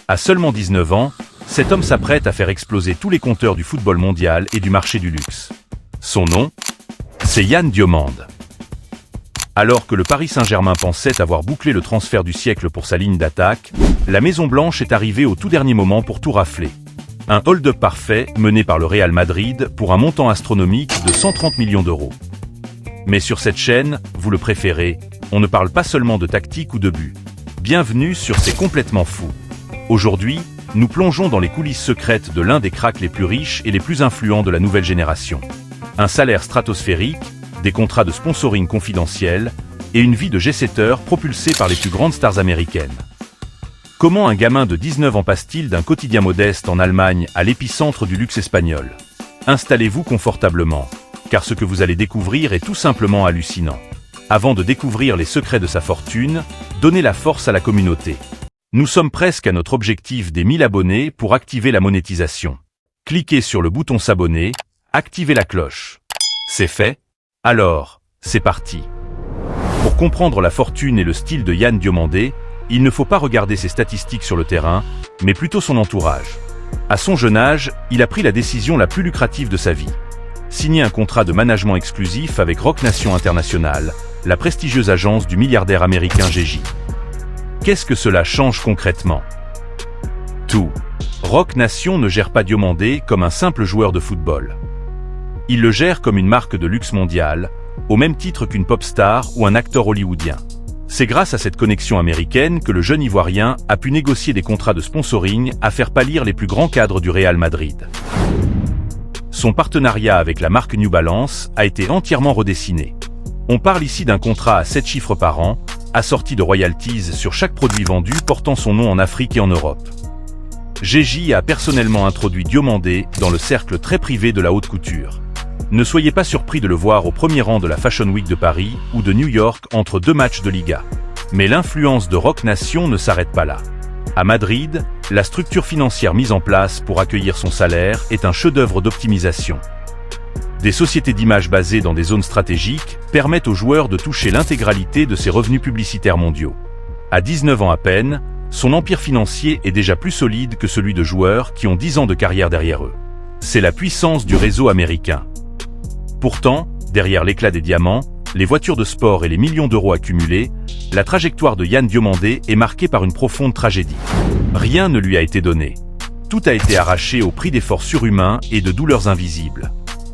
À seulement 19 ans, cet homme s'apprête à faire exploser tous les compteurs du football mondial et du marché du luxe. Son nom, c'est Yann Diomande. Alors que le Paris Saint-Germain pensait avoir bouclé le transfert du siècle pour sa ligne d'attaque, la Maison-Blanche est arrivée au tout dernier moment pour tout rafler. Un hold-up parfait mené par le Real Madrid pour un montant astronomique de 130 millions d'euros. Mais sur cette chaîne, vous le préférez, on ne parle pas seulement de tactique ou de but. Bienvenue sur C'est complètement fou. Aujourd'hui, nous plongeons dans les coulisses secrètes de l'un des cracks les plus riches et les plus influents de la nouvelle génération. Un salaire stratosphérique, des contrats de sponsoring confidentiels et une vie de jet-setter propulsée par les plus grandes stars américaines. Comment un gamin de 19 ans passe-t-il d'un quotidien modeste en Allemagne à l'épicentre du luxe espagnol? Installez-vous confortablement, car ce que vous allez découvrir est tout simplement hallucinant. Avant de découvrir les secrets de sa fortune, donnez la force à la communauté. Nous sommes presque à notre objectif des 1000 abonnés pour activer la monétisation. Cliquez sur le bouton s'abonner, activez la cloche. C'est fait? Alors, c'est parti. Pour comprendre la fortune et le style de Yann Diomande, il ne faut pas regarder ses statistiques sur le terrain, mais plutôt son entourage. À son jeune âge, il a pris la décision la plus lucrative de sa vie. Signer un contrat de management exclusif avec Roc Nation International, la prestigieuse agence du milliardaire américain J.J. Qu'est-ce que cela change concrètement? Tout. Roc Nation ne gère pas Diomande comme un simple joueur de football. Il le gère comme une marque de luxe mondiale, au même titre qu'une pop star ou un acteur hollywoodien. C'est grâce à cette connexion américaine que le jeune Ivoirien a pu négocier des contrats de sponsoring à faire pâlir les plus grands cadres du Real Madrid. Son partenariat avec la marque New Balance a été entièrement redessiné. On parle ici d'un contrat à 7 chiffres par an, assorti de royalties sur chaque produit vendu portant son nom en Afrique et en Europe. J.J. a personnellement introduit Diomande dans le cercle très privé de la haute couture. Ne soyez pas surpris de le voir au premier rang de la Fashion Week de Paris ou de New York entre 2 matchs de Liga. Mais l'influence de Roc Nation ne s'arrête pas là. À Madrid, la structure financière mise en place pour accueillir son salaire est un chef-d'œuvre d'optimisation. Des sociétés d'images basées dans des zones stratégiques permettent aux joueurs de toucher l'intégralité de ses revenus publicitaires mondiaux. À 19 ans à peine, son empire financier est déjà plus solide que celui de joueurs qui ont 10 ans de carrière derrière eux. C'est la puissance du réseau américain. Pourtant, derrière l'éclat des diamants, les voitures de sport et les millions d'euros accumulés, la trajectoire de Yann Diomande est marquée par une profonde tragédie. Rien ne lui a été donné. Tout a été arraché au prix d'efforts surhumains et de douleurs invisibles.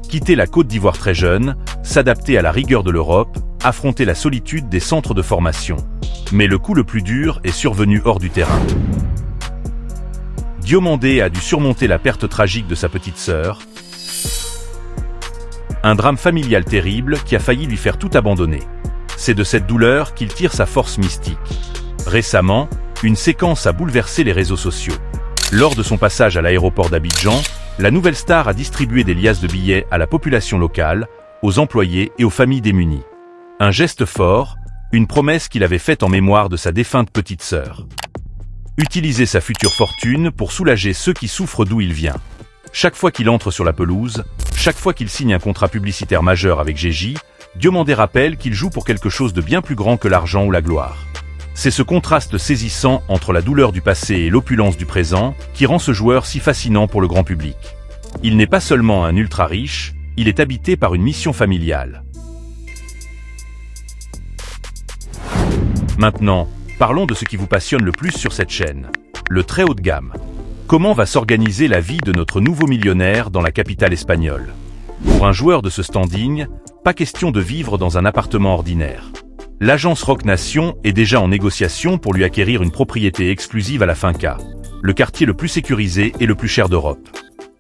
Quitter la Côte d'Ivoire très jeune, s'adapter à la rigueur de l'Europe, affronter la solitude des centres de formation. Mais le coup le plus dur est survenu hors du terrain. Diomande a dû surmonter la perte tragique de sa petite sœur, un drame familial terrible qui a failli lui faire tout abandonner. C'est de cette douleur qu'il tire sa force mystique. Récemment, une séquence a bouleversé les réseaux sociaux. Lors de son passage à l'aéroport d'Abidjan, la nouvelle star a distribué des liasses de billets à la population locale, aux employés et aux familles démunies. Un geste fort, une promesse qu'il avait faite en mémoire de sa défunte petite sœur. Utiliser sa future fortune pour soulager ceux qui souffrent d'où il vient. Chaque fois qu'il entre sur la pelouse, chaque fois qu'il signe un contrat publicitaire majeur avec J.J., Diomande rappelle qu'il joue pour quelque chose de bien plus grand que l'argent ou la gloire. C'est ce contraste saisissant entre la douleur du passé et l'opulence du présent qui rend ce joueur si fascinant pour le grand public. Il n'est pas seulement un ultra riche, il est habité par une mission familiale. Maintenant, parlons de ce qui vous passionne le plus sur cette chaîne, le très haut de gamme. Comment va s'organiser la vie de notre nouveau millionnaire dans la capitale espagnole? Pour un joueur de ce standing, pas question de vivre dans un appartement ordinaire. L'agence Roc Nation est déjà en négociation pour lui acquérir une propriété exclusive à la Finca, le quartier le plus sécurisé et le plus cher d'Europe.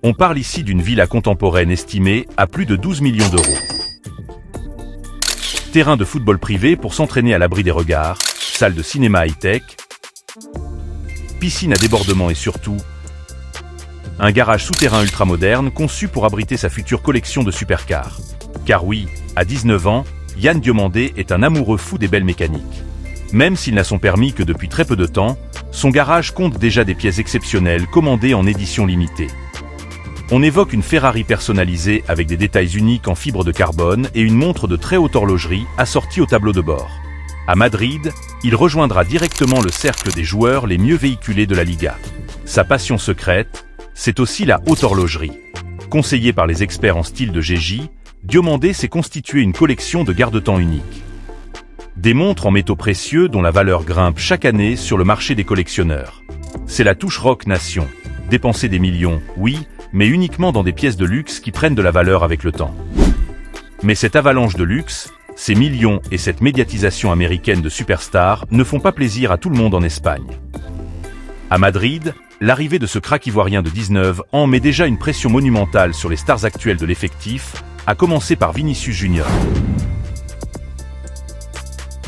On parle ici d'une villa contemporaine estimée à plus de 12 millions d'euros. Terrain de football privé pour s'entraîner à l'abri des regards, salle de cinéma high-tech, piscine à débordement et surtout, un garage souterrain ultramoderne conçu pour abriter sa future collection de supercars. Car oui, à 19 ans, Yann Diomande est un amoureux fou des belles mécaniques. Même s'il n'a son permis que depuis très peu de temps, son garage compte déjà des pièces exceptionnelles commandées en édition limitée. On évoque une Ferrari personnalisée avec des détails uniques en fibre de carbone et une montre de très haute horlogerie assortie au tableau de bord. À Madrid, il rejoindra directement le cercle des joueurs les mieux véhiculés de la Liga. Sa passion secrète, c'est aussi la haute horlogerie. Conseillé par les experts en style de GJ, Diomandé s'est constitué une collection de garde-temps uniques. Des montres en métaux précieux dont la valeur grimpe chaque année sur le marché des collectionneurs. C'est la touche Rock Nation. Dépenser des millions, oui, mais uniquement dans des pièces de luxe qui prennent de la valeur avec le temps. Mais cette avalanche de luxe, ces millions et cette médiatisation américaine de superstars ne font pas plaisir à tout le monde en Espagne. À Madrid, l'arrivée de ce crack ivoirien de 19 ans met déjà une pression monumentale sur les stars actuelles de l'effectif, à commencer par Vinicius Junior.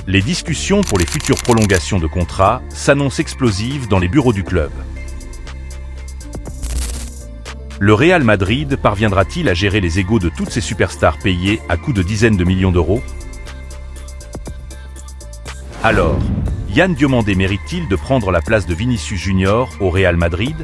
Les discussions pour les futures prolongations de contrat s'annoncent explosives dans les bureaux du club. Le Real Madrid parviendra-t-il à gérer les égos de toutes ces superstars payées à coups de dizaines de millions d'euros? Alors, Yann Diomandé mérite-t-il de prendre la place de Vinicius Junior au Real Madrid?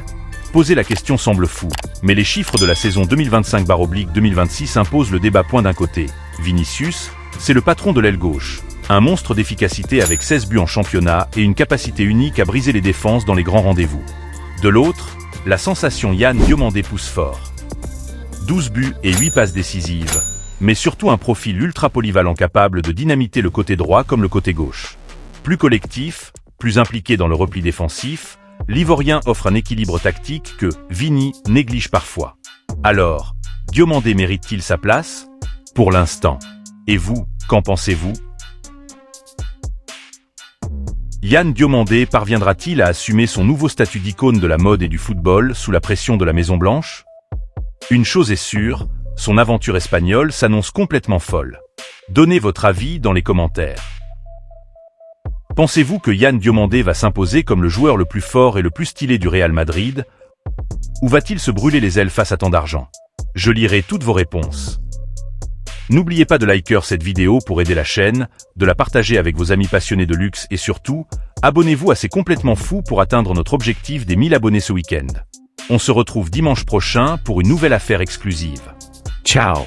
Poser la question semble fou, mais les chiffres de la saison 2025/2026 imposent le débat. Point d'un côté, Vinicius, c'est le patron de l'aile gauche, un monstre d'efficacité avec 16 buts en championnat et une capacité unique à briser les défenses dans les grands rendez-vous. De l'autre, la sensation Yann Diomandé pousse fort. 12 buts et 8 passes décisives, mais surtout un profil ultra polyvalent capable de dynamiter le côté droit comme le côté gauche. Plus collectif, plus impliqué dans le repli défensif, l'Ivoirien offre un équilibre tactique que Vini néglige parfois. Alors, Diomandé mérite-t-il sa place? Pour l'instant. Et vous, qu'en pensez-vous? Yann Diomandé parviendra-t-il à assumer son nouveau statut d'icône de la mode et du football sous la pression de la Maison-Blanche? Une chose est sûre, son aventure espagnole s'annonce complètement folle. Donnez votre avis dans les commentaires. Pensez-vous que Yann Diomandé va s'imposer comme le joueur le plus fort et le plus stylé du Real Madrid? Ou va-t-il se brûler les ailes face à tant d'argent? Je lirai toutes vos réponses. N'oubliez pas de liker cette vidéo pour aider la chaîne, de la partager avec vos amis passionnés de luxe et surtout, abonnez-vous à C'est Complètement Fou pour atteindre notre objectif des 1000 abonnés ce week-end. On se retrouve dimanche prochain pour une nouvelle affaire exclusive. Ciao!